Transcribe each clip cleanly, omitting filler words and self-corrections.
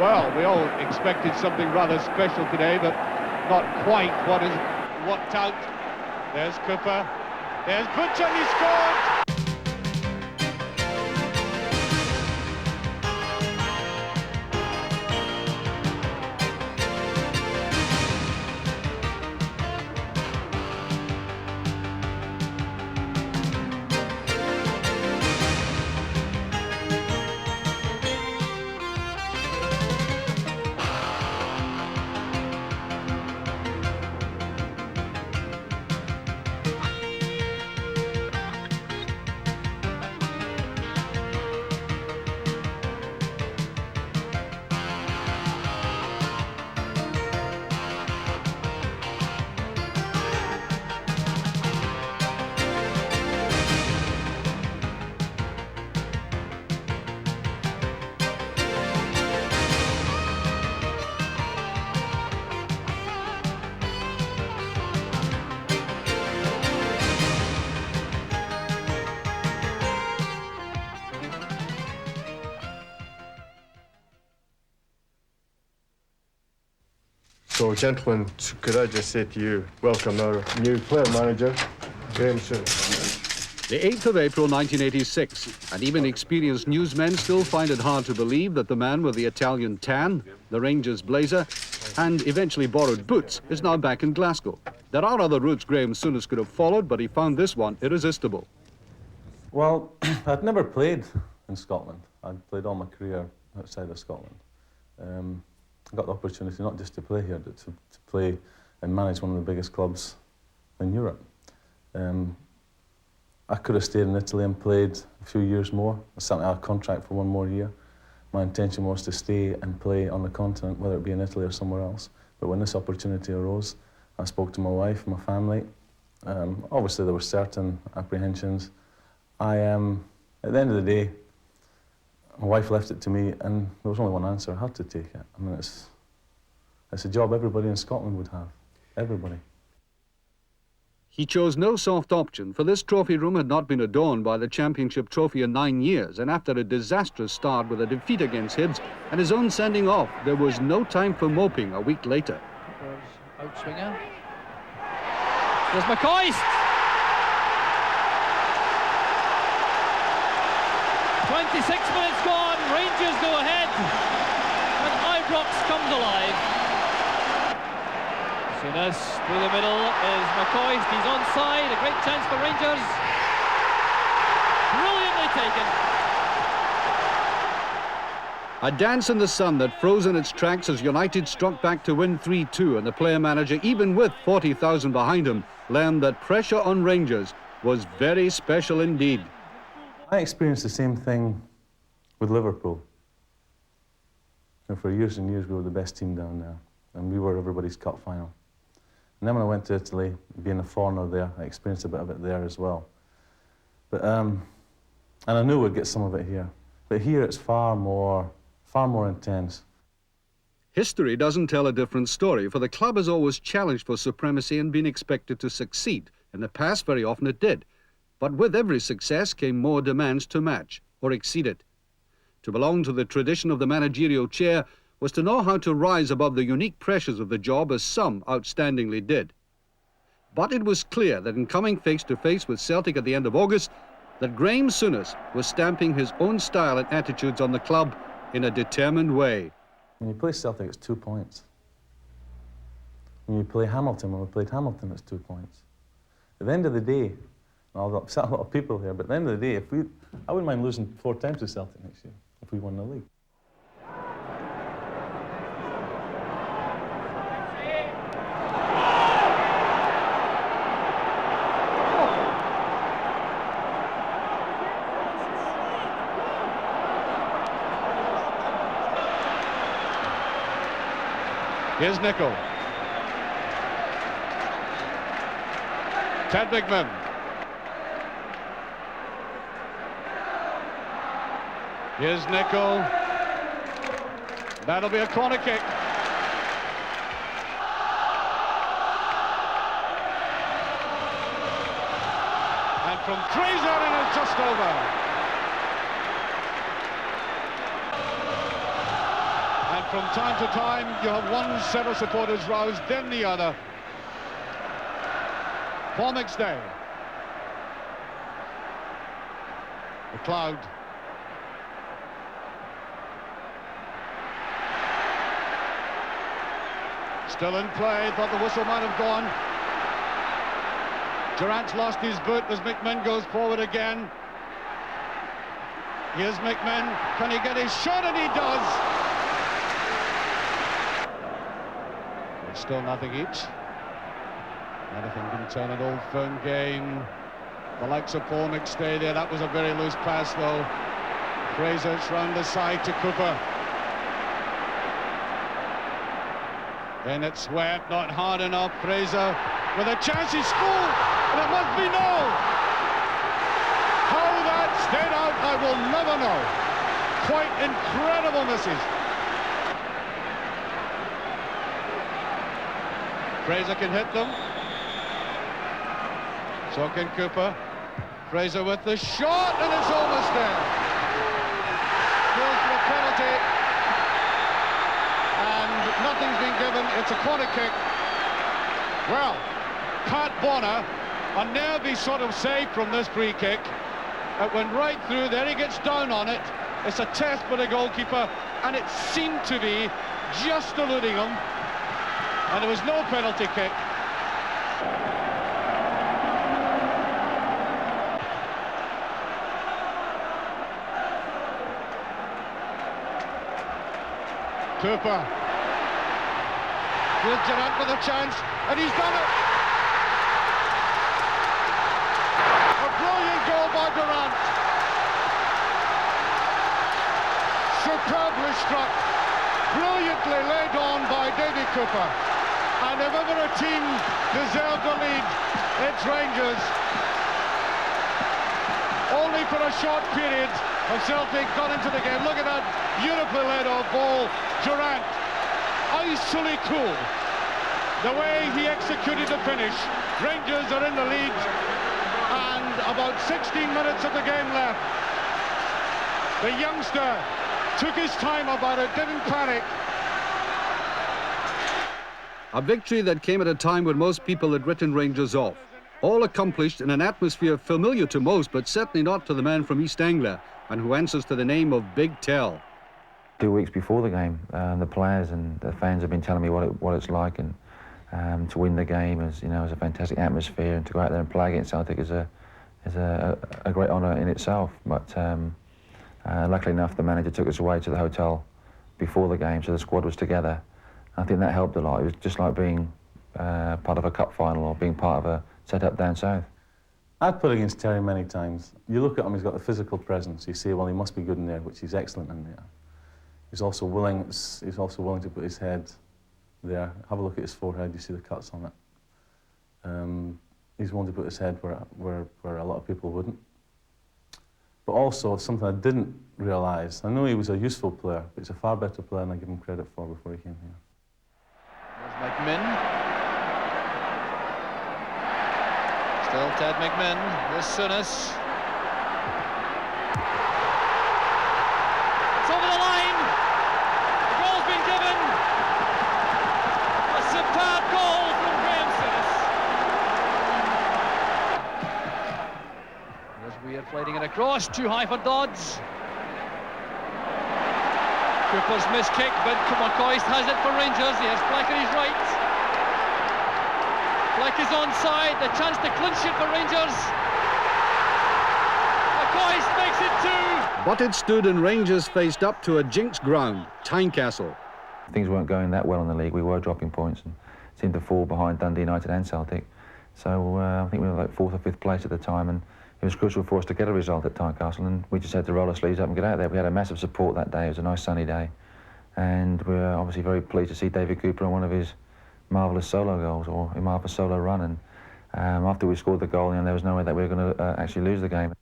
Well, we all expected something rather special today, but not quite what is worked out. There's Cooper. There's Butcher, and he scored! So, gentlemen, could I just say to you, welcome our new player manager, Graham Souness. The 8th of April 1986, and even experienced newsmen still find it hard to believe that the man with the Italian tan, the Rangers blazer, and eventually borrowed boots is now back in Glasgow. There are other routes Graham Souness could have followed, but he found this one irresistible. Well, I'd never played in Scotland. I'd played all my career outside of Scotland. I got the opportunity not just to play here, but to play and manage one of the biggest clubs in Europe. I could have stayed in Italy and played a few years more. I certainly had a contract for one more year. My intention was to stay and play on the continent, whether it be in Italy or somewhere else. But when this opportunity arose, I spoke to my wife, my family. Obviously, there were certain apprehensions. At the end of the day, my wife left it to me, and there was only one answer. I had to take it. I mean, it's a job everybody in Scotland would have. Everybody. He chose no soft option, for this trophy room had not been adorned by the championship trophy in 9 years, and after a disastrous start with a defeat against Hibs and his own sending off, there was no time for moping a week later. Outswinger. There's McCoist! 26 minutes gone, Rangers go ahead, and Ibrox comes alive. Souness through the middle is McCoist, he's onside, a great chance for Rangers. Brilliantly taken. A dance in the sun that froze in its tracks as United struck back to win 3-2, and the player manager, even with 40,000 behind him, learned that pressure on Rangers was very special indeed. I experienced the same thing with Liverpool. For years and years, we were the best team down there, and we were everybody's cup final. And then when I went to Italy, being a foreigner there, I experienced a bit of it there as well. But and I knew we'd get some of it here. But here, it's far more intense. History doesn't tell a different story, for the club has always challenged for supremacy and been expected to succeed. In the past, very often it did. But with every success came more demands to match or exceed it. To belong to the tradition of the managerial chair was to know how to rise above the unique pressures of the job, as some outstandingly did. But it was clear that in coming face to face with Celtic at the end of August, that Graham Souness was stamping his own style and attitudes on the club in a determined way. When you play Celtic, it's 2 points. When you play Hamilton, when we played Hamilton, it's 2 points. At the end of the day, I'll upset a lot of people here, but at the end of the day, I wouldn't mind losing 4 times to Celtic next year if we won the league. Here's Nicol. Ted Bigman. Here's Nicol. That'll be a corner kick. And from Fraser, and it's just over. And from time to time, you have one set of supporters roused, then the other. Paul McStay. McLeod. Still in play, thought the whistle might have gone. Durant's lost his boot as McMinn goes forward again. Here's McMinn, can he get his shot? And he does! It's still nothing each. Anything can turn an old firm game. The likes of Paul McStay there, that was a very loose pass though. Fraser, it's round the side to Cooper. Then it's swept, not hard enough. Fraser with a chance, he scored, and it must be no. How that stayed out, I will never know. Quite incredible misses. Fraser can hit them. So can Cooper. Fraser with the shot, and it's almost there. Goes for a penalty. And nothing's been given. It's a corner kick. Well, Pat Bonner, a nervy sort of save from this free kick. It went right through, there he gets down on it. It's a test for the goalkeeper, and it seemed to be just eluding him. And there was no penalty kick. Cooper. Here's Durant with a chance, and he's done it. A brilliant goal by Durant. Superbly struck, brilliantly laid on by Davy Cooper. And if ever a team deserved a lead, it's Rangers. Only for a short period of Celtic got into the game. Look at that beautifully laid off ball. Durant, icily cool. The way he executed the finish. Rangers are in the lead, and about 16 minutes of the game left. The youngster took his time about it, didn't panic. A victory that came at a time when most people had written Rangers off. All accomplished in an atmosphere familiar to most, but certainly not to the man from East Anglia, and who answers to the name of Big Tell. 2 weeks before the game, the players and the fans have been telling me what it's like, and to win the game is, is a fantastic atmosphere, and to go out there and play against Celtic is a great honour in itself. But luckily enough, the manager took us away to the hotel before the game, so the squad was together. I think that helped a lot. It was just like being part of a cup final or being part of a set-up down south. I'd put against Terry many times. You look at him, he's got the physical presence. You say, well, he must be good in there, which he's excellent in there. He's also willing to put his head there. Have a look at his forehead, you see the cuts on it. He's willing to put his head where a lot of people wouldn't. But also, something I didn't realise, I know he was a useful player, but he's a far better player than I give him credit for before he came here. There's McMinn. Still Ted McMinn. Here's Souness. It's over the line. The goal's been given. A superb goal from Graham Souness. There's Weir flighting it across. Too high for Dodds. Cooper's missed kick, but McCoist has it for Rangers. He has Fleck on his right. Fleck is onside, the chance to clinch it for Rangers. McCoist makes it 2. But it stood and Rangers faced up to a jinx ground, Tynecastle. Things weren't going that well in the league. We were dropping points and seemed to fall behind Dundee United and Celtic. So I think we were like 4th or 5th place at the time, and it was crucial for us to get a result at Tynecastle, and we just had to roll our sleeves up and get out there. We had a massive support that day. It was a nice sunny day, and we were obviously very pleased to see David Cooper on one of his marvellous solo goals, or a marvellous solo run. And after we scored the goal, there was no way that we were going to actually lose the game.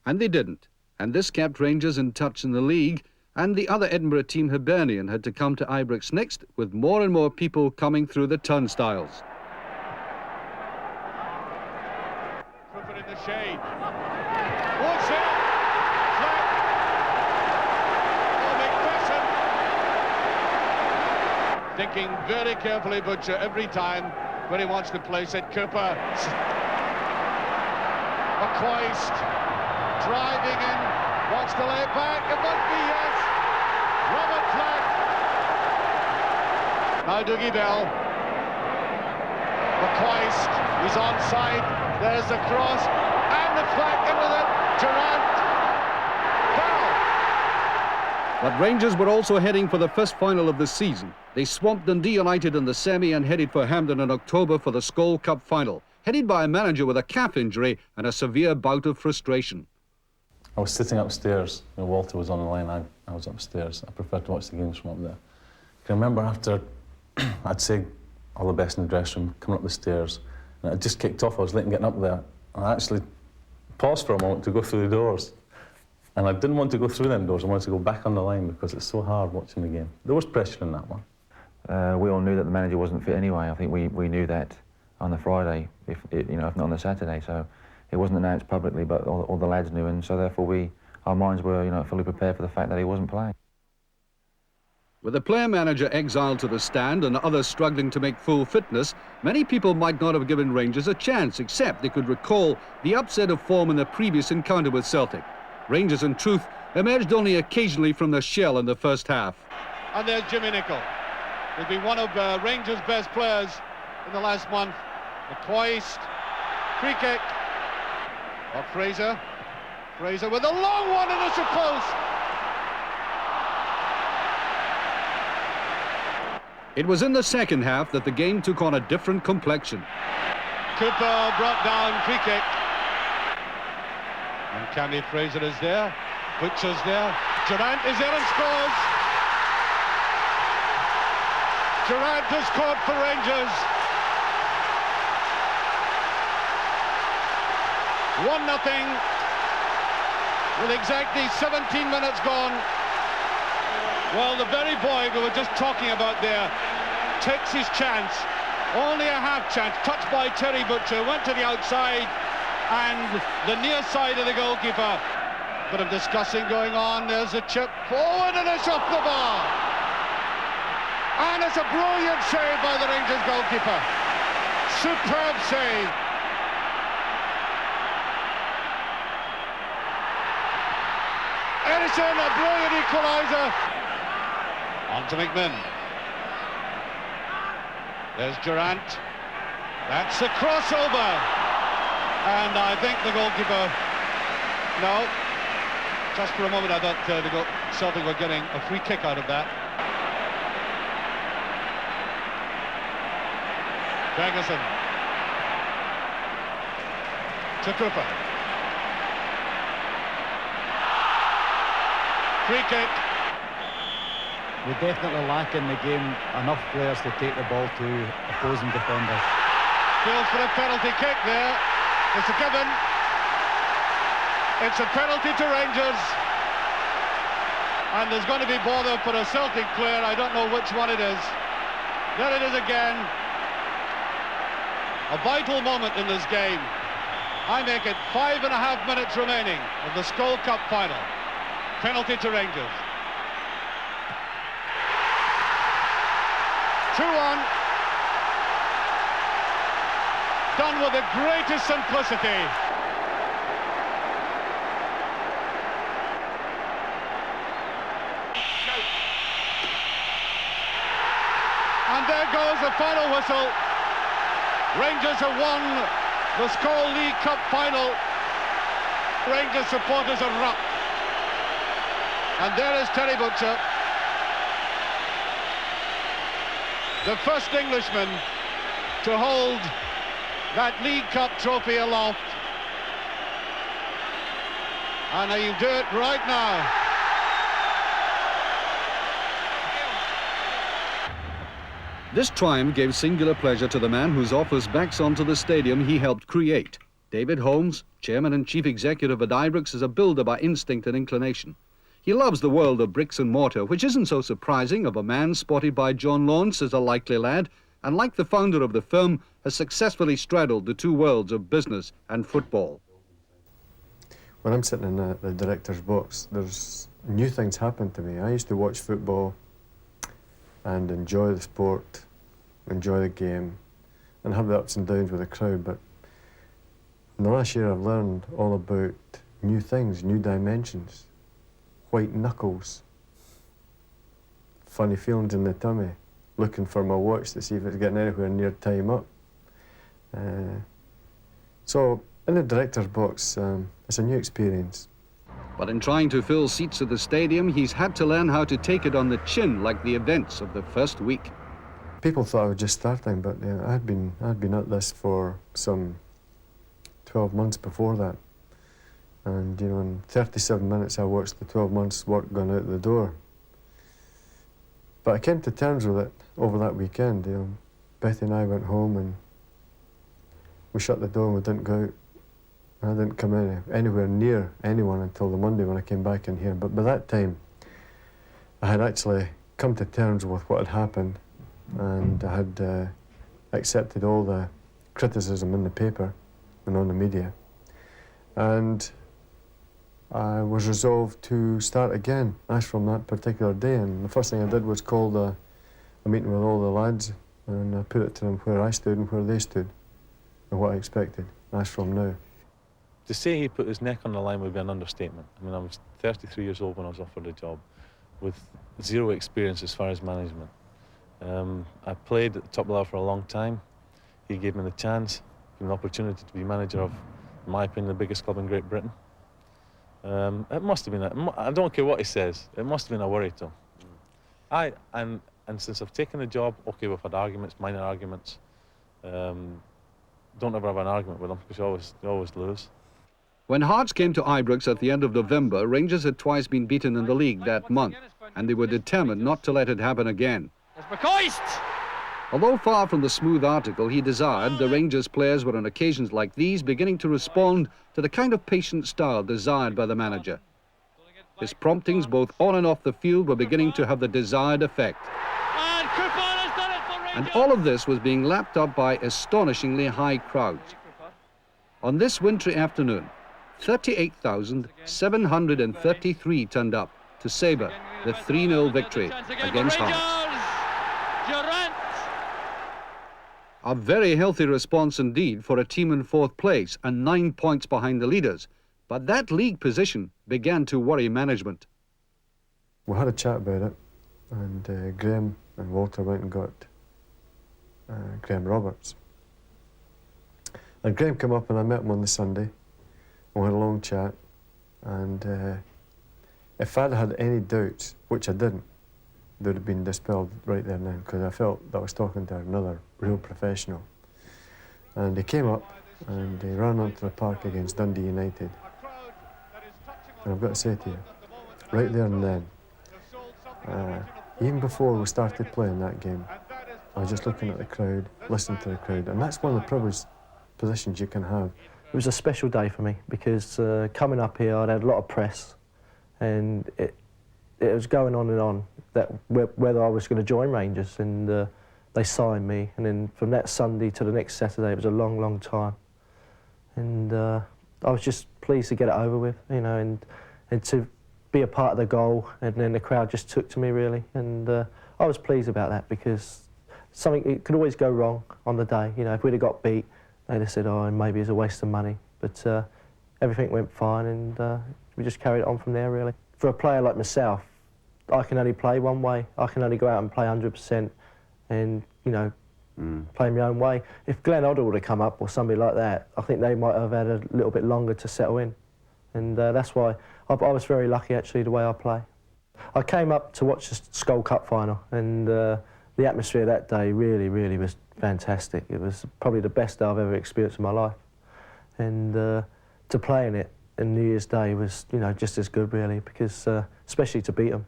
And they didn't. And this kept Rangers in touch in the league, and the other Edinburgh team, Hibernian, had to come to Ibrox next, with more and more people coming through the turnstiles. Cooper in the shade. What's it? Fleck. Oh, McPherson. thinking very carefully, Butcher, every time when he wants to place it. Cooper. McCoist driving in, wants to lay it back. It must be yes. Robert Flack. Now Dougie Bell. McCoist, he's onside. There's the cross, and the Flack in with it. Durant. Foul. But Rangers were also heading for the first final of the season. They swamped Dundee United in the semi and headed for Hampden in October for the Skol Cup final, headed by a manager with a calf injury and a severe bout of frustration. I was sitting upstairs. Walter was on the line. I was upstairs. I preferred to watch the games from up there. I can remember after I'd say all the best in the dressing room, coming up the stairs, and it just kicked off. I was late in getting up there. And I actually paused for a moment to go through the doors. And I didn't want to go through them doors. I wanted to go back on the line because it's so hard watching the game. There was pressure in that one. We all knew that the manager wasn't fit anyway. I think we knew that on the Friday, if not on the Saturday. So it wasn't announced publicly, but all the lads knew, and so therefore our minds were fully prepared for the fact that he wasn't playing. With the player-manager exiled to the stand and others struggling to make full fitness, many people might not have given Rangers a chance, except they could recall the upset of form in their previous encounter with Celtic. Rangers, in truth, emerged only occasionally from their shell in the first half. And there's Jimmy Nicholl. He's been one of Rangers' best players in the last month. McCoist, free kick. Of Fraser. Fraser with a long one in the post. It was in the second half that the game took on a different complexion. Cooper brought down, free kick. And Cammy Fraser is there. Butcher's there. Durant is there and scores. Durant has scored for Rangers. 1-0 with exactly 17 minutes gone. Well, the very boy we were just talking about there takes his chance. Only a half chance. Touched by Terry Butcher. Went to the outside and the near side of the goalkeeper. Bit of discussing going on. There's a chip forward and it's off the bar. And it's a brilliant save by the Rangers goalkeeper. Superb save. Edison, a brilliant equaliser. On to McMinn. There's Durant. That's a crossover. And I think the goalkeeper... No. Just for a moment I thought Celtic were getting a free kick out of that. Ferguson. To Cooper. Free kick. We definitely lack in the game enough players to take the ball to opposing defenders. Goes for a penalty kick there. It's a given. It's a penalty to Rangers. And there's going to be bother for a Celtic player. I don't know which one it is. There it is again. A vital moment in this game. I make it 5.5 minutes remaining of the Skol Cup final. Penalty to Rangers. 2-1. Done with the greatest simplicity. And there goes the final whistle. Rangers have won the Skol League Cup final. Rangers supporters erupt. And there is Terry Butcher, the first Englishman to hold that League Cup trophy aloft. And he'll do it right now. This triumph gave singular pleasure to the man whose office backs onto the stadium he helped create. David Holmes, chairman and chief executive at Ibrox, is a builder by instinct and inclination. He loves the world of bricks and mortar, which isn't so surprising of a man spotted by John Lawrence as a likely lad, and like the founder of the firm, has successfully straddled the two worlds of business and football. When I'm sitting in the director's box, there's new things happen to me. I used to watch football and enjoy the sport, enjoy the game, and have the ups and downs with the crowd. But in the last year, I've learned all about new things, new dimensions, white knuckles, funny feelings in the tummy, looking for my watch to see if it's getting anywhere near time up. So in the director's box, it's a new experience. But in trying to fill seats at the stadium, he's had to learn how to take it on the chin, like the events of the first week. People thought I was just starting, but I'd been at this for some 12 months before that. And you know, in 37 minutes I watched the 12 months work gone out the door. But I came to terms with it over that weekend. You know, Betty and I went home and we shut the door and we didn't go out. I didn't come anywhere near anyone until the Monday when I came back in here. But by that time, I had actually come to terms with what had happened, and I had accepted all the criticism in the paper and on the media. And I was resolved to start again, as from that particular day. And the first thing I did was call a meeting with all the lads, and I put it to them where I stood and where they stood, and what I expected, as from now. To say he put his neck on the line would be an understatement. I mean, I was 33 years old when I was offered the job, with zero experience as far as management. I played at the top level for a long time. He gave me the chance, gave me the opportunity to be manager of, in my opinion, the biggest club in Great Britain. It must have been, I don't care what he says, it must have been a worry to him. And since I've taken the job, okay, we've had arguments, minor arguments. Don't ever have an argument with him, because you always lose. When Hearts came to Ibrox at the end of November, Rangers had twice been beaten in the league that month, and they were determined not to let it happen again. Although far from the smooth article he desired, the Rangers players were on occasions like these beginning to respond to the kind of patient style desired by the manager. His promptings both on and off the field were beginning to have the desired effect. And all of this was being lapped up by astonishingly high crowds. On this wintry afternoon, 38,733 turned up to savour the 3-0 victory against Hearts. A very healthy response indeed for a team in fourth place and 9 points behind the leaders. But that league position began to worry management. We had a chat about it, and Graham and Walter went and got Graham Roberts. And Graham came up and I met him on the Sunday. We had a long chat, and if I'd had any doubts, which I didn't, they would have been dispelled right there and then, because I felt that I was talking to another real professional. And he came up and he ran onto the park against Dundee United. And I've got to say to you, right there and then, even before we started playing that game, I was just looking at the crowd, listening to the crowd, and that's one of the privileged positions you can have. It was a special day for me because coming up here I'd had a lot of press, and it was going on that whether I was going to join Rangers, and they signed me, and then from that Sunday to the next Saturday it was a long, long time, and I was just pleased to get it over with, you know, and to be a part of the goal, and then the crowd just took to me really, and I was pleased about that because it could always go wrong on the day, you know. If we'd have got beat, they'd have said, oh, maybe it's a waste of money, but everything went fine, and we just carried it on from there really. For a player like myself, I can only play one way. I can only go out and play 100% and, you know, play my own way. If Glenn Hoddle would have come up or somebody like that, I think they might have had a little bit longer to settle in. And that's why I was very lucky, actually, the way I play. I came up to watch the Skull Cup final, and the atmosphere that day really, really was fantastic. It was probably the best day I've ever experienced in my life. And to play in it on New Year's Day was, you know, just as good, really, because especially to beat them.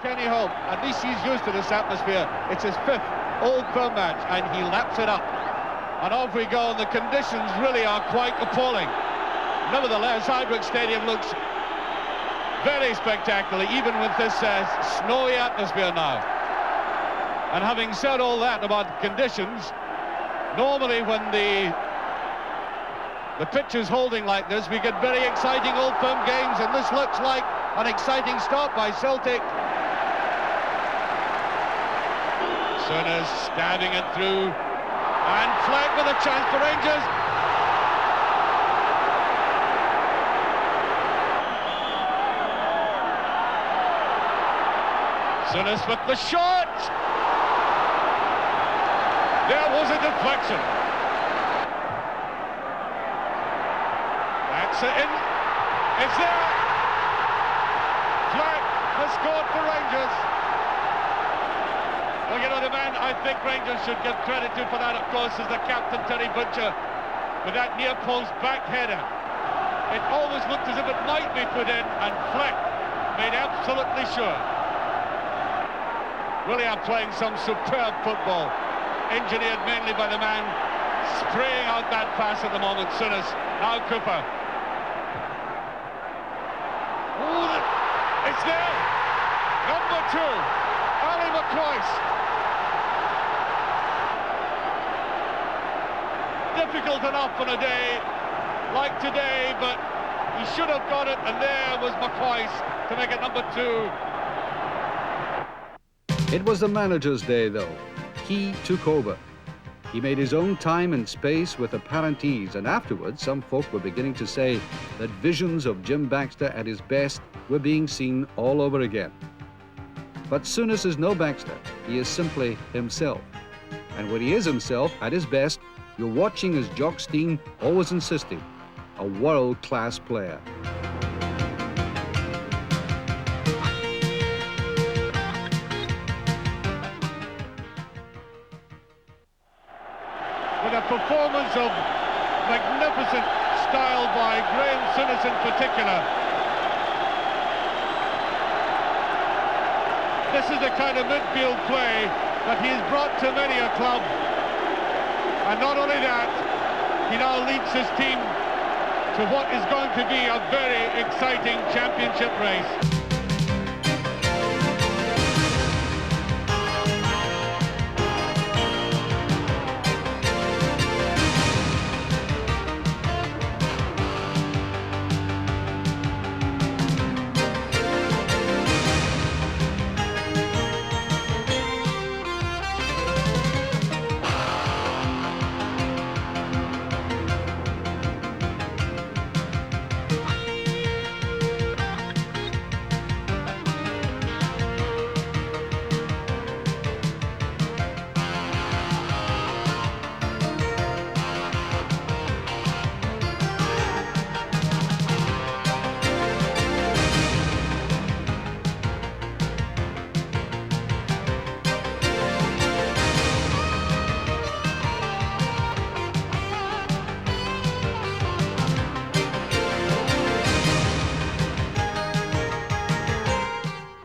Kenny Holt, at least he's used to this atmosphere. It's his 5th Old Firm match, and he laps it up. And off we go, and the conditions really are quite appalling. Nevertheless, Ibrox Stadium looks very spectacular, even with this snowy atmosphere now. And having said all that about conditions, normally when the pitch is holding like this, we get very exciting Old Firm games, and this looks like an exciting start by Celtic. Souness stabbing it through, and Fleck with a chance for Rangers. Souness with the shot. There was a deflection. That's it in. It's there. Fleck has scored for Rangers. Well, you know, the man I think Rangers should give credit to for that, of course, is the captain, Terry Butcher, with that near post back header. It always looked as if it might be put in, and Fleck made absolutely sure. Willian playing some superb football, engineered mainly by the man spraying out that pass at the moment, Souness. Now Cooper. Ooh, it's there! Number 2, Ali McCoist. Difficult enough on a day like today, but he should have got it, and there was McCoist to make it number 2. It was the manager's day, though. He took over. He made his own time and space with apparent ease, and afterwards some folk were beginning to say that visions of Jim Baxter at his best were being seen all over again. But Souness is no Baxter. He is simply himself. And when he is himself at his best, you're watching, as Jock Stein always insisted, a world-class player. With a performance of magnificent style by Graham Souness in particular. This is the kind of midfield play that he has brought to many a club. And not only that, he now leads his team to what is going to be a very exciting championship race.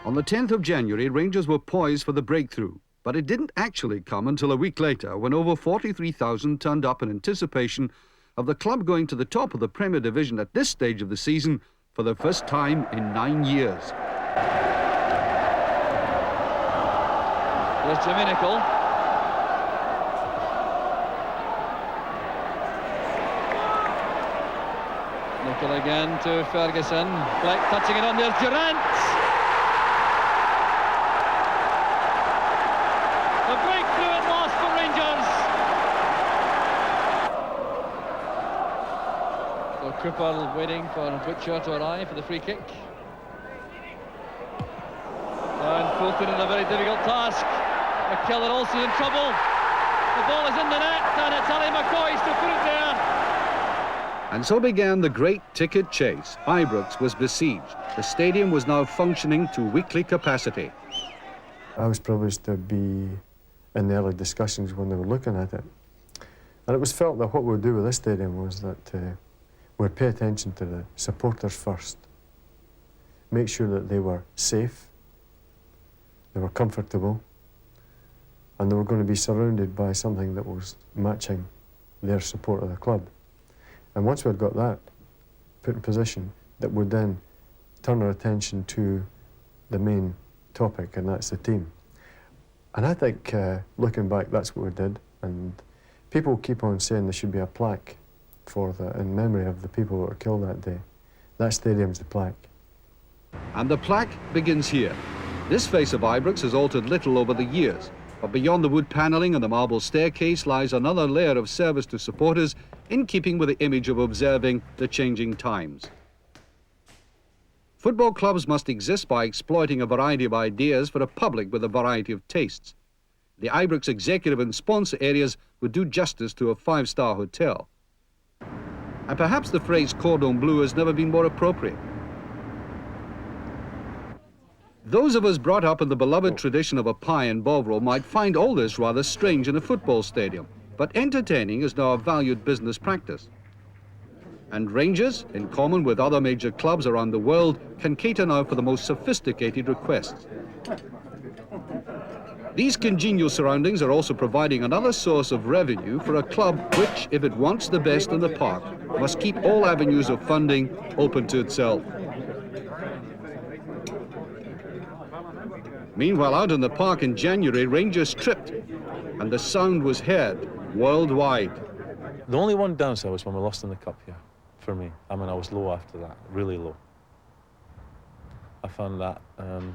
On the 10th of January, Rangers were poised for the breakthrough, but it didn't actually come until a week later, when over 43,000 turned up in anticipation of the club going to the top of the Premier Division at this stage of the season for the first time in 9 years. Here's Jimmy Nicholl. Nicholl again to Ferguson. Fleck touching it on, there's Durant. The breakthrough at last for Rangers. So Cooper waiting for Butcher to arrive for the free kick. And Fulton in a very difficult task. McKellar also in trouble. The ball is in the net, and it's Ali McCoist to put it there. And so began the great ticket chase. Ibrox was besieged. The stadium was now functioning to weekly capacity. I was privileged to be in the early discussions when they were looking at it. And it was felt that what we would do with this stadium was that we'd pay attention to the supporters first, make sure that they were safe, they were comfortable, and they were going to be surrounded by something that was matching their support of the club. And once we'd got that put in position, that would then turn our attention to the main topic, and that's the team. And I think, looking back, that's what we did. And people keep on saying there should be a plaque in memory of the people that were killed that day. That stadium's the plaque. And the plaque begins here. This face of Ibrox has altered little over the years, But beyond the wood panelling and the marble staircase lies another layer of service to supporters in keeping with the image of observing the changing times. Football clubs must exist by exploiting a variety of ideas for a public with a variety of tastes. The Ibrox executive and sponsor areas would do justice to a five-star hotel. And perhaps the phrase cordon bleu has never been more appropriate. Those of us brought up in the beloved tradition of a pie and bovril might find all this rather strange in a football stadium, but entertaining is now a valued business practice. And Rangers, in common with other major clubs around the world, can cater now for the most sophisticated requests. These congenial surroundings are also providing another source of revenue for a club which, if it wants the best in the park, must keep all avenues of funding open to itself. Meanwhile, out in the park in January, Rangers tripped, and the sound was heard worldwide. The only one downside was when we lost in the cup here, for me. I mean, I was low after that, really low. I found that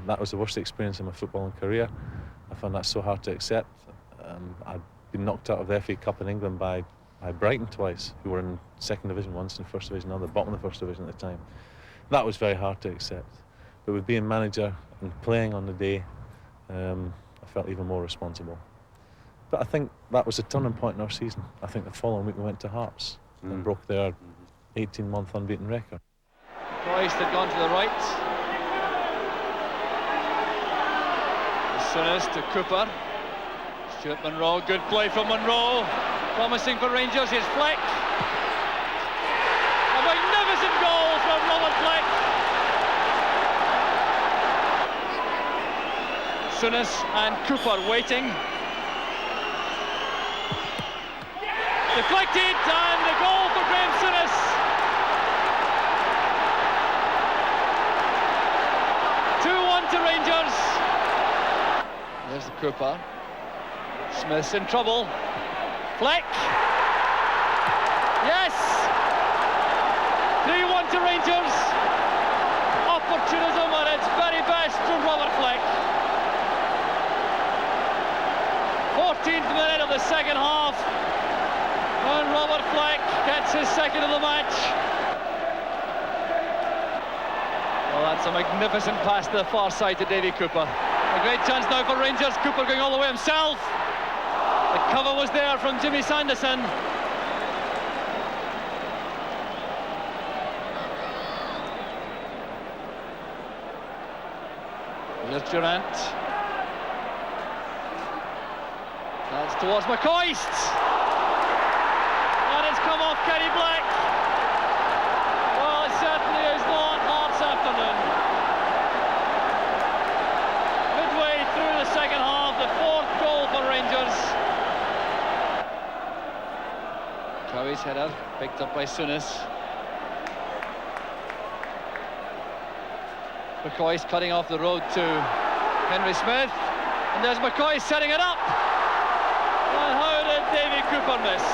that was the worst experience in my footballing career. I found that so hard to accept. I'd been knocked out of the FA Cup in England by Brighton twice, who were in second division once and first division another, bottom of the first division at the time. That was very hard to accept. But with being manager and playing on the day, I felt even more responsible. But I think that was a turning point in our season. I think the following week we went to Hearts and broke their 18-month unbeaten record. Christ had gone to the right. Souness to Cooper. Stuart Monroe, good play from Monroe. Promising for Rangers, here's Fleck. A magnificent goal from Robert Fleck. Souness and Cooper waiting. Deflected, and the goal for Graham Souness. To Rangers. There's the Cooper. Smith's in trouble. Fleck. Yes! 3-1 to Rangers. Opportunism at its very best from Robert Fleck. 14th minute of the second half. And Robert Fleck gets his second of the match. Well, that's a magnificent pass to the far side to Davy Cooper. A great chance now for Rangers. Cooper going all the way himself. The cover was there from Jimmy Sanderson. Here's Durant. That's towards McCoist. And it's come off Kenny Black. Well, it certainly is not Hearts' afternoon. Midway through the second half, the fourth goal for Rangers. Cowie's header, picked up by Souness. McCoist cutting off the road to Henry Smith. And there's McCoist setting it up. And how did Davy Cooper miss?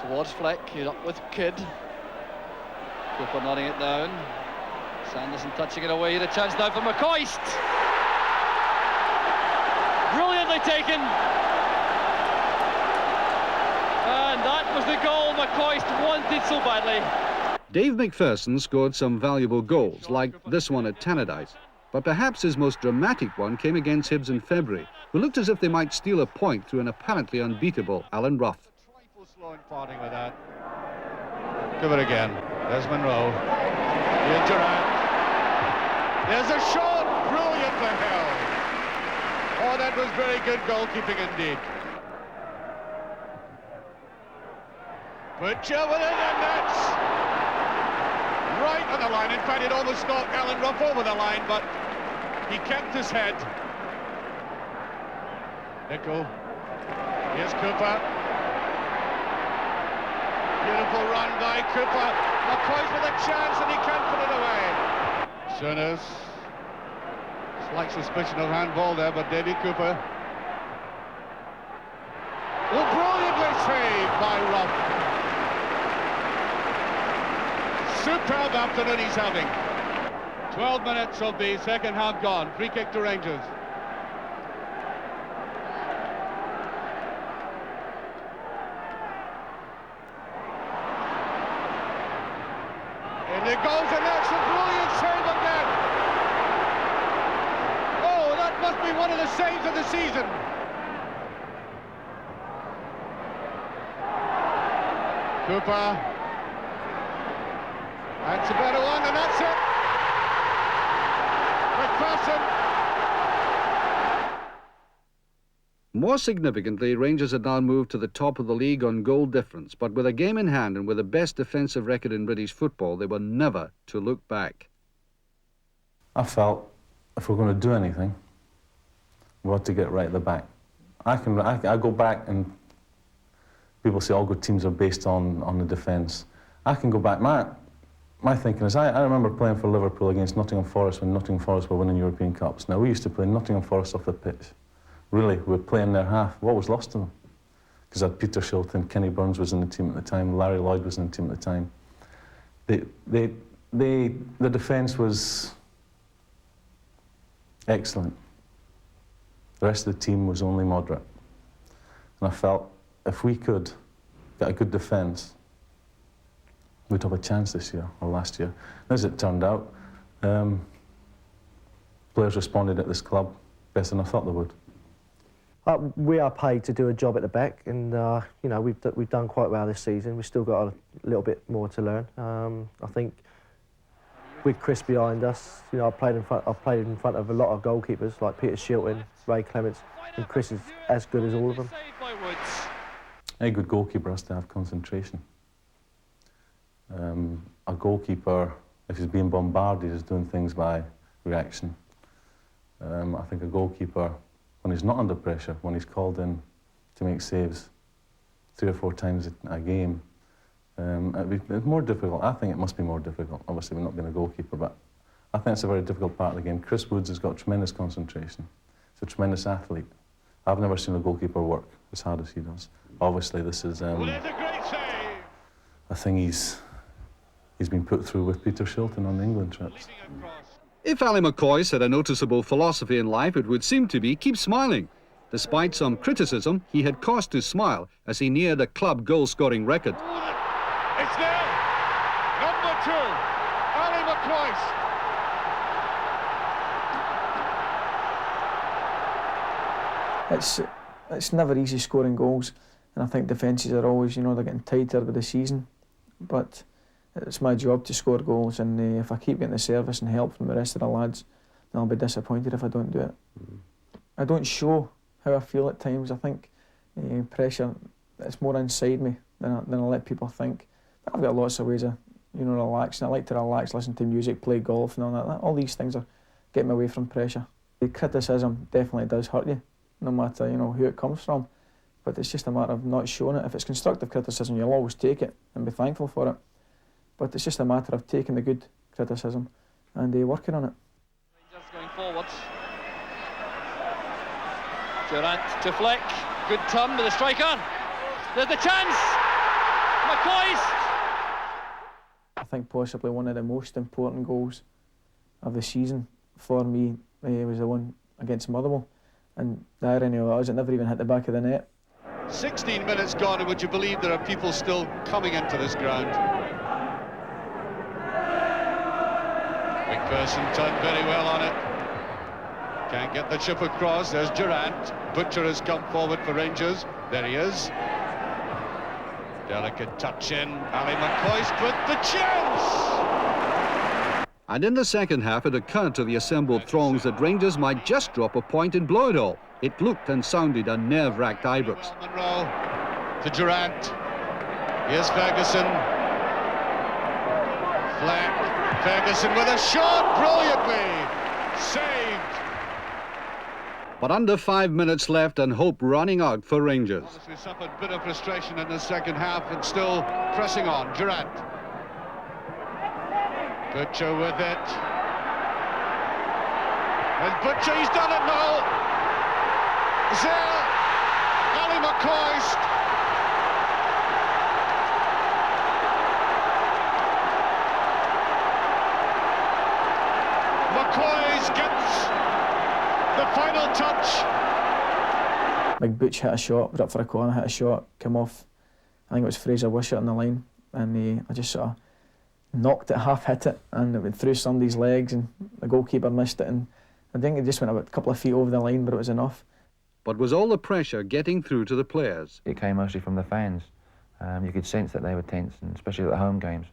Towards Fleck, he's up with Kidd. Cooper nodding it down. Sanderson touching it away. Here a chance now for McCoist. Brilliantly taken. And that was the goal McCoist wanted so badly. Dave McPherson scored some valuable goals, like this one at Tannadice. But perhaps his most dramatic one came against Hibs in February, who looked as if they might steal a point through an apparently unbeatable Alan Rough. Slow and parting with that. Give it again. There's Monroe. Here's Durant. There's a shot. Brilliantly held. Oh, that was very good goalkeeping indeed. Butcher with it, and that's right on the line. In fact, it almost knocked Alan Rough over the line, but he kept his head. Nicholl. Here's Cooper. Beautiful run by Cooper. McCoist with a chance, and he can't put it away. Souness. Slight suspicion of handball there, but Davy Cooper. Oh, brilliantly saved by Rough. Superb afternoon he's having. 12 minutes of the second half gone. Free kick to Rangers. And it goes, and that's a brilliant save again. Oh, that must be one of the saves of the season. Cooper. That's a better one, and that's it. McPherson. More significantly, Rangers had now moved to the top of the league on goal difference, but with a game in hand and with the best defensive record in British football, they were never to look back. I felt if we're going to do anything, we ought to get right at the back. I go back and people say all good teams are based on the defence. I can go back. My thinking is, I remember playing for Liverpool against Nottingham Forest when Nottingham Forest were winning European Cups. Now, we used to play Nottingham Forest off the pitch. Really, we were playing their half. What was lost to them? Because I had Peter Shilton, Kenny Burns was in the team at the time, Larry Lloyd was in the team at the time. The defence was excellent. The rest of the team was only moderate. And I felt if we could get a good defence, we'd have a chance this year, or last year. As it turned out, players responded at this club better than I thought they would. We are paid to do a job at the back, and you know, we've done quite well this season. We've still got a little bit more to learn. I think with Chris behind us, you know, I've played in front of a lot of goalkeepers like Peter Shilton, Ray Clements, and Chris is as good as all of them. A good goalkeeper has to have concentration. A goalkeeper, if he's being bombarded, is doing things by reaction. I think a goalkeeper, when he's not under pressure, when he's called in to make saves 3 or 4 times a game, it's more difficult. I think it must be more difficult. Obviously, we're not being a goalkeeper, but I think it's a very difficult part of the game. Chris Woods has got tremendous concentration. He's a tremendous athlete. I've never seen a goalkeeper work as hard as he does. Obviously, this is a thing he's been put through with Peter Shilton on the England trips. If Ally McCoist had a noticeable philosophy in life, it would seem to be keep smiling. Despite some criticism, he had cause to smile as he neared a club goal-scoring record. It's there. Number 2, Ally McCoist. It's never easy scoring goals, and I think defences are always, you know, they're getting tighter with the season. But it's my job to score goals, and if I keep getting the service and help from the rest of the lads, then I'll be disappointed if I don't do it. I don't show how I feel at times. I think pressure, it's more inside me than I let people think. But I've got lots of ways of, you know, relaxing. I like to relax, listen to music, play golf and all that. All these things are getting me away from pressure. The criticism definitely does hurt you, no matter, you know, who it comes from. But it's just a matter of not showing it. If it's constructive criticism, you'll always take it and be thankful for it. But it's just a matter of taking the good criticism and working on it. Rangers going forward. Durant to Flick. Good turn with the striker. There's the chance. McCoist. I think possibly one of the most important goals of the season for me was the one against Motherwell. And the irony of it is it never even hit the back of the net. 16 minutes gone, and would you believe there are people still coming into this ground? McPherson turned very well on it. Can't get the chip across. There's Durant. Butcher has come forward for Rangers. There he is. Delicate touch in. Ally McCoist with the chance! And in the second half, it occurred to the assembled throngs that Rangers might just drop a point and blow it all. It looked and sounded a nerve-wracked Ibrox. Monroe to Durant. Here's Ferguson. Fleck. Ferguson with a shot, brilliantly saved. But under 5 minutes left and hope running out for Rangers. We suffered a bit of frustration in the second half and still pressing on. Durant. Butcher with it. And Butcher, he's done it now. Zell. Ally McCoist. McCoist gets the final touch. Big Butch hit a shot, was up for a corner, hit a shot, came off. I think it was Fraser Wishart on the line, and I just sort of knocked it, half hit it, and it went through somebody's legs, and the goalkeeper missed it, and I think it just went about a couple of feet over the line, but it was enough. But was all the pressure getting through to the players? It came mostly from the fans. You could sense that they were tense, and especially at the home games.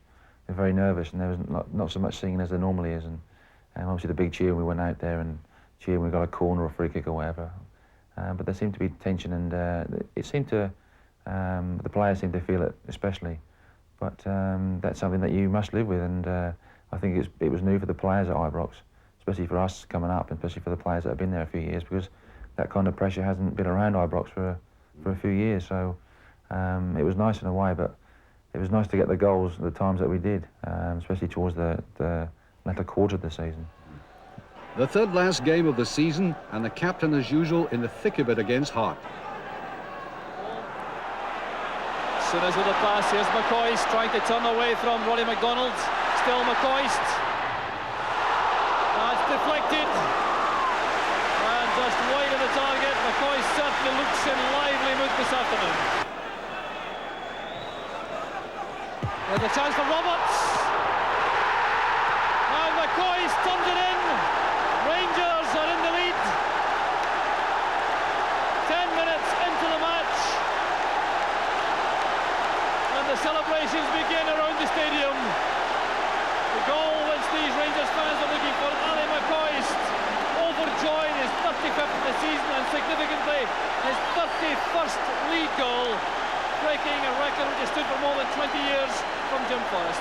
They're very nervous, and there was not so much singing as there normally is. And obviously the big cheer, we went out there and cheered when we got a corner or a free kick or whatever. But there seemed to be tension, and it seemed to, the players seemed to feel it especially. But that's something that you must live with, and I think it was new for the players at Ibrox, especially for us coming up, and especially for the players that have been there a few years, because that kind of pressure hasn't been around Ibrox for a few years. So it was nice in a way, but it was nice to get the goals at the times that we did, especially towards the latter quarter of the season. The third last game of the season, and the captain as usual in the thick of it against Hart. Soon as with the pass, here's McCoist trying to turn away from Ronnie McDonald. Still McCoist. That's deflected. And just wide of the target. McCoist certainly looks in lively mood this afternoon. There's a chance for Roberts. And McCoist turns it in. Rangers are in the lead. 10 minutes into the match. And the celebrations begin around the stadium. The goal which these Rangers fans are looking for, Ali McCoist, overjoyed his 35th of the season, and significantly his 31st league goal, breaking a record which has stood for more than 20 years from Jim Forrest.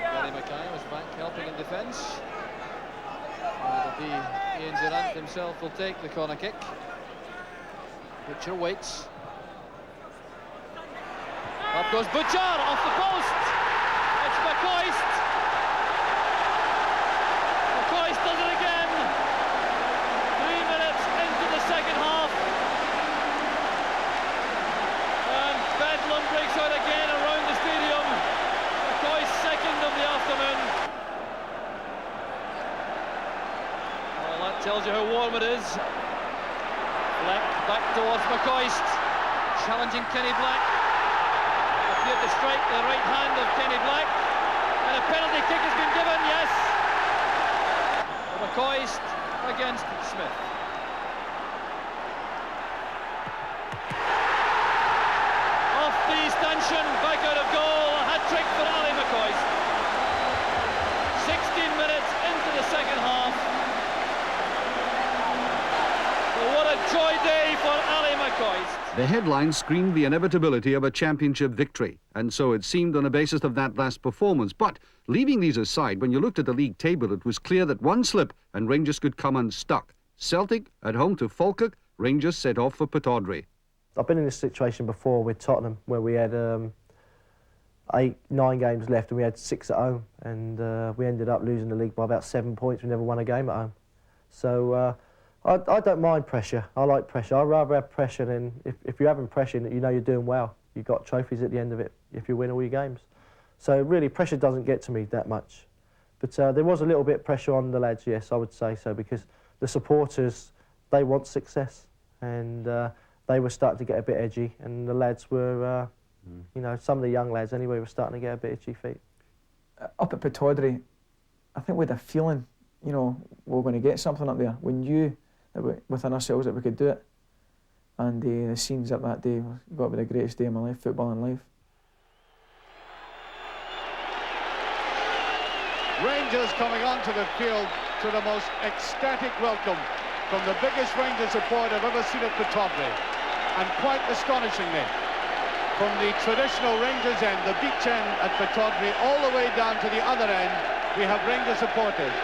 Gary Mackay was back helping in defence. It'll be Ian Durant himself will take the corner kick. Butcher waits. Up goes Butcher, off the post. It's McCoist. McCoist does it again. 3 minutes into the second half. And bedlam breaks out again around the stadium. McCoist's second of the afternoon. Well, that tells you how warm it is. Black back towards McCoist. Challenging Kenny Black. Appeared to strike the right hand of Kenny Black, and a penalty kick has been given, yes. McCoist against Smith. Off the stanchion, back out of goal, a hat-trick for Ali McCoist. 16 minutes into the second half. Well, what a joy day for Ali McCoist. The headlines screamed the inevitability of a championship victory, and so it seemed on the basis of that last performance. But leaving these aside, when you looked at the league table, it was clear that one slip and Rangers could come unstuck. Celtic at home to Falkirk, Rangers set off for Pittodrie. I've been in this situation before with Tottenham, where we had 9 games left and we had 6 at home, and we ended up losing the league by about 7 points. We never won a game at home. So I don't mind pressure. I like pressure. I'd rather have pressure than, if you're having pressure, you know you're doing well. You've got trophies at the end of it if you win all your games. So really, pressure doesn't get to me that much. But there was a little bit of pressure on the lads, yes, I would say so, because the supporters, they want success, and they were starting to get a bit edgy, and the lads were, you know, some of the young lads anyway were starting to get a bit itchy feet. Up at Pittodrie, I think we had a feeling, you know, we were going to get something up there. We knew that within ourselves that we could do it. And the scenes up that day got to be the greatest day of my life, football in life. Rangers coming onto the field to the most ecstatic welcome from the biggest Rangers support I've ever seen at Pittodrie. And quite astonishingly, from the traditional Rangers end, the beach end at Pittodrie, all the way down to the other end, we have Rangers supporters.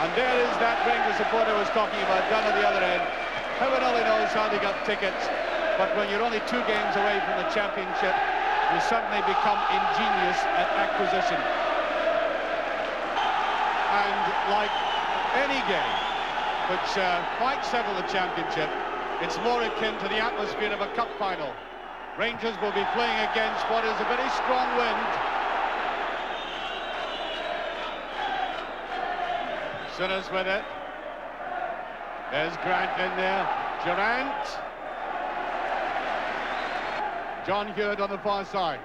And there is that Rangers supporter I was talking about down at the other end. Heaven only knows how they got tickets, but when you're only 2 games away from the championship, you suddenly become ingenious at acquisition. And like any game which might settle the championship, it's more akin to the atmosphere of a cup final. Rangers will be playing against what is a very strong wind. Souness with it. There's Grant in there. Durant. John Hewitt on the far side.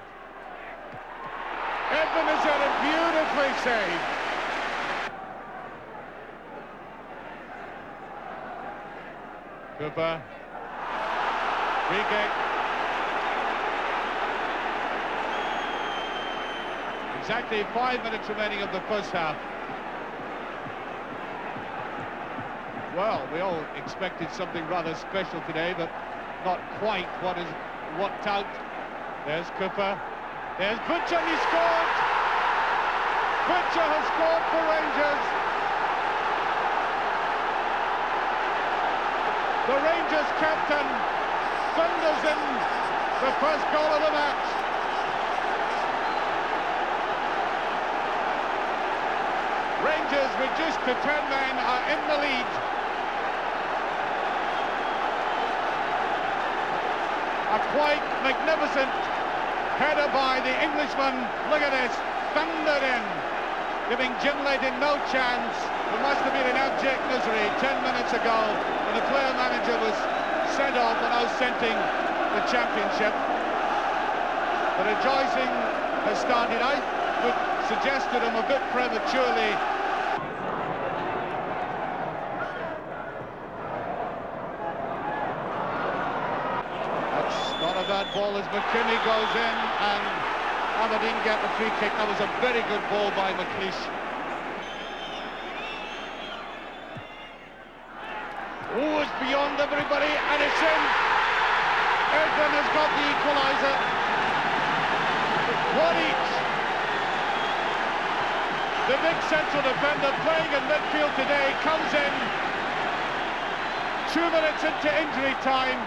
Edmund has had it beautifully saved. Cooper. Free kick. Exactly 5 minutes remaining of the first half. Well, we all expected something rather special today, but not quite what is worked out. There's Cooper. There's Butcher, and he scored! Butcher has scored for Rangers. The Rangers captain thunders in the first goal of the match. Rangers, reduced to 10 men, are in the lead. A quite magnificent header by the Englishman. Look at this, thundered in, giving Jim Leighton no chance. There must have been an abject misery 10 minutes ago when the player manager was sent off and ausenting the championship. The rejoicing has started. I would suggest to them a bit prematurely. That's not a bad ball as McKinney goes in and Aberdeen get the free kick. That was a very good ball by McLeish. Oh, it's beyond everybody, and it's in. Edwin has got the equaliser. One each. The big central defender playing in midfield today comes in 2 minutes into injury time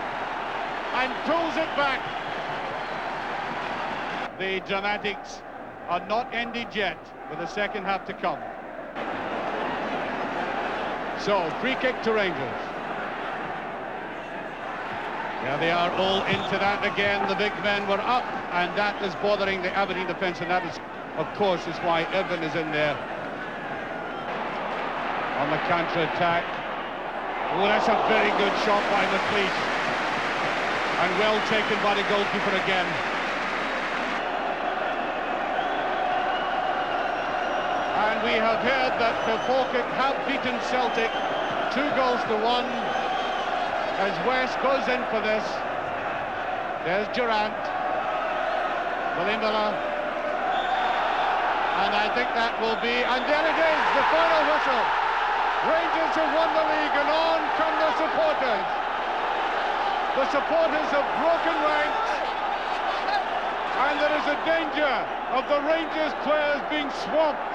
and pulls it back. The dramatics are not ended yet, with the second half to come. So, free kick to Rangers. Yeah, they are all into that again. The big men were up, and that is bothering the Aberdeen defence, and that is, of course, is why Evan is in there on the counter-attack. Oh, that's a very good shot by McLeish, and well taken by the goalkeeper again. And we have heard that Falkirk have beaten Celtic 2-1. As West goes in for this. There's Durant. Malindala. And I think that will be, and there it is, the final whistle. Rangers have won the league, and on come the supporters. The supporters have broken ranks, and there is a danger of the Rangers players being swamped.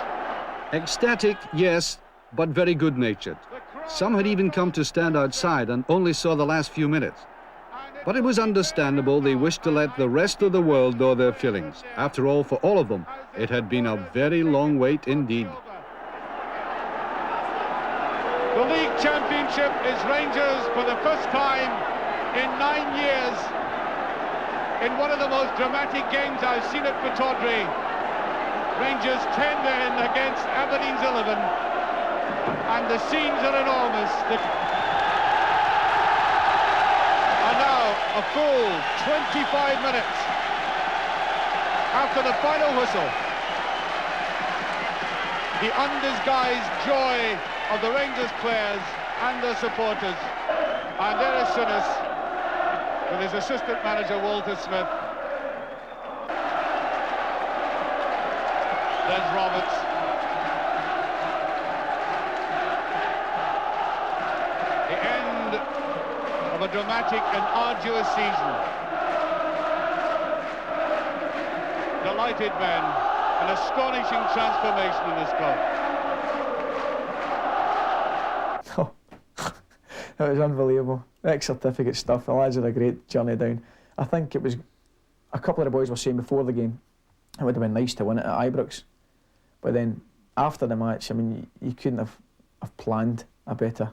Ecstatic, yes, but very good-natured. Some had even come to stand outside and only saw the last few minutes. But it was understandable they wished to let the rest of the world know their feelings. After all, for all of them, it had been a very long wait indeed. The league championship is Rangers for the first time in 9 years. In one of the most dramatic games I've seen at Pittodrie. Rangers 10 men against Aberdeen's 11. And the scenes are enormous. And now a full 25 minutes after the final whistle. The undisguised joy of the Rangers players and their supporters. And there is Souness with his assistant manager Walter Smith. There's Roberts. Of a dramatic and arduous season. Delighted men, an astonishing transformation in this club. It was unbelievable. Ex-certificate stuff. The lads had a great journey down. I think it was, a couple of the boys were saying before the game, it would have been nice to win it at Ibrox. But then after the match, I mean, you couldn't have planned a better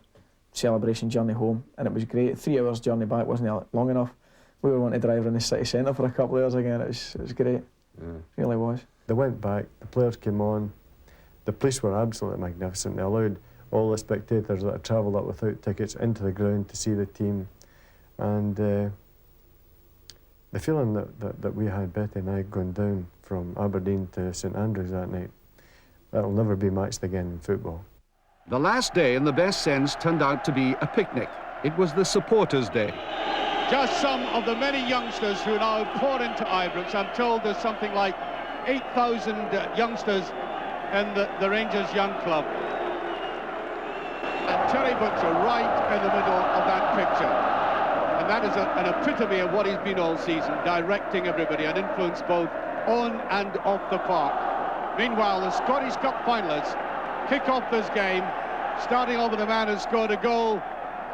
celebration journey home, and it was great. 3 hours journey back wasn't long enough. We were wanting to drive around the city centre for a couple of hours again. It was great. Yeah. It really was. They went back, the players came on, the police were absolutely magnificent. They allowed all the spectators that had travelled up without tickets into the ground to see the team. And the feeling that we had, Betty and I, going down from Aberdeen to St Andrews that night, that'll never be matched again in football. The last day, in the best sense, turned out to be a picnic. It was the supporters' day. Just some of the many youngsters who now pour into Ibrox. I'm told there's something like 8,000 youngsters in the Rangers Young Club. And Terry Butcher right in the middle of that picture. And that is an epitome of what he's been all season, directing everybody and influence both on and off the park. Meanwhile, the Scottish Cup finalists kick off this game, starting off with a man who scored a goal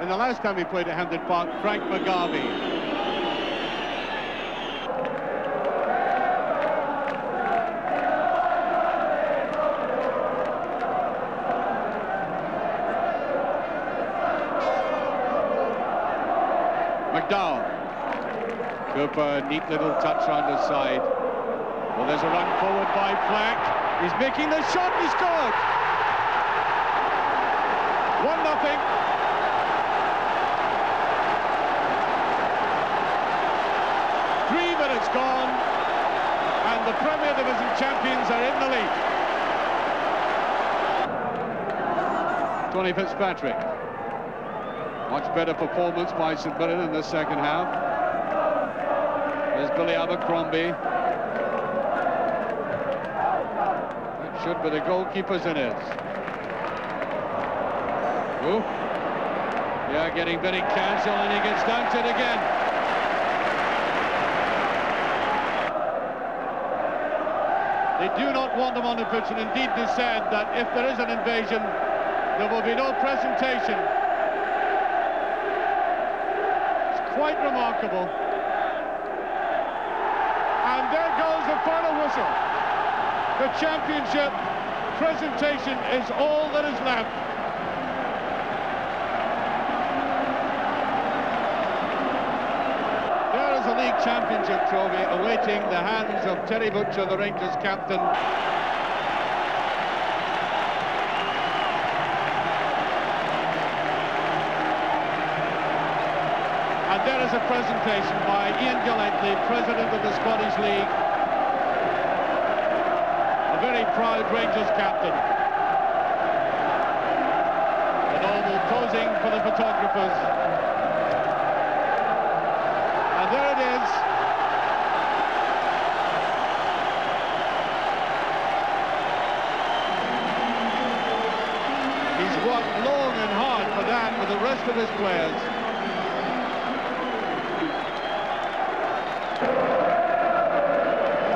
in the last time he played at Hampden Park, Frank McGarvey. McDowell. Cooper, neat little touch round his side. Well, there's a run forward by Fleck. He's making the shot, he scored! 1-0. 3 minutes gone, and the Premier Division champions are in the lead. Tony Fitzpatrick. Much better performance by St Mirren in the second half. There's Billy Abercrombie. That should be the goalkeeper's in it. Oh, yeah, getting very cancelled, and he gets down to it again. They do not want him on the pitch, and indeed they said that if there is an invasion, there will be no presentation. Quite remarkable. And there goes the final whistle. The championship presentation is all that is left. There is a league championship trophy awaiting the hands of Terry Butcher, the Rangers captain. And there is a presentation by Ian Gillespie, president of the Scottish League. A very proud Rangers captain. And all posing for the photographers. And there it is. He's worked long and hard for that with the rest of his players.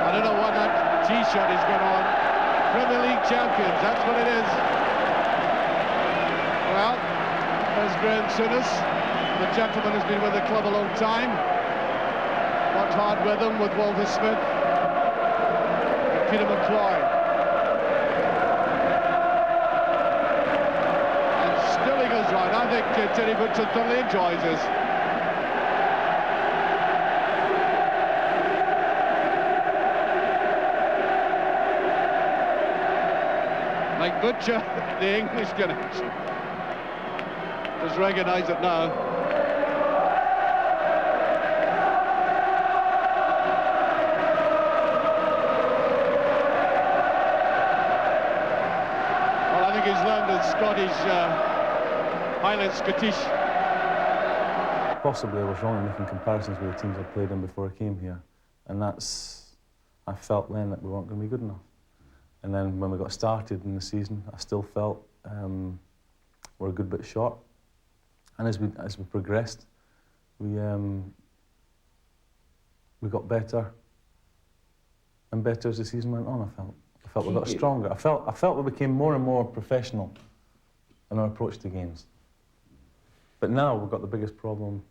I don't know what that T-shirt he's got on. Premier League champions, that's what it is. Well, there's Graham Souness. The gentleman has been with the club a long time. Worked hard with him, with Walter Smith and Peter McCloy. And still he goes right. I think Terry Butcher thoroughly enjoys this. Like Butcher, the English connection. Just recognise it now. Well, I think he's learned his Scottish, Highland Scottish. Possibly I was wrong in making comparisons with the teams I played in before I came here. And I felt then that we weren't going to be good enough. And then when we got started in the season, I still felt we're a good bit short. And as we progressed, we got better and better as the season went on. I felt we got stronger. I felt we became more and more professional in our approach to games. But now we've got the biggest problem,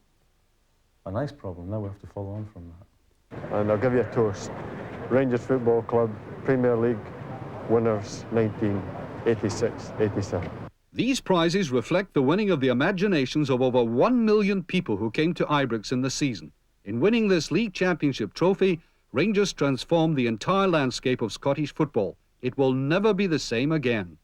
a nice problem. Now we have to follow on from that. And I'll give you a toast. Rangers Football Club, Premier League winners 1986-87. These prizes reflect the winning of the imaginations of over 1 million people who came to Ibrox in the season. In winning this league championship trophy, Rangers transformed the entire landscape of Scottish football. It will never be the same again.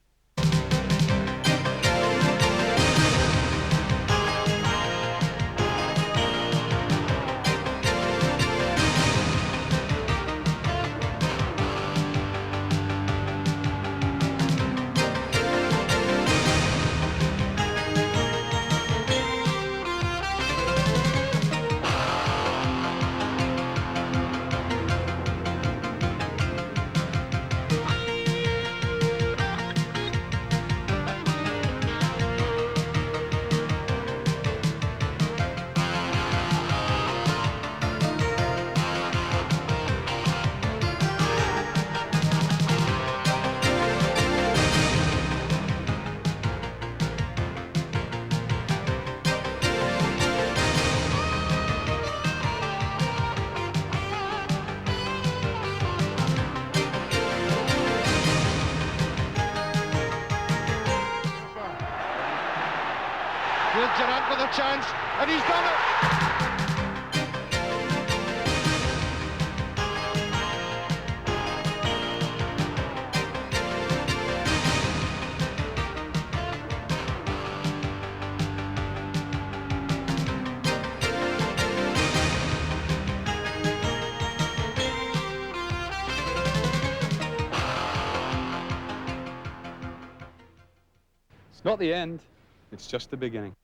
with Durant with a chance, and he's done it. It's not the end, it's just the beginning.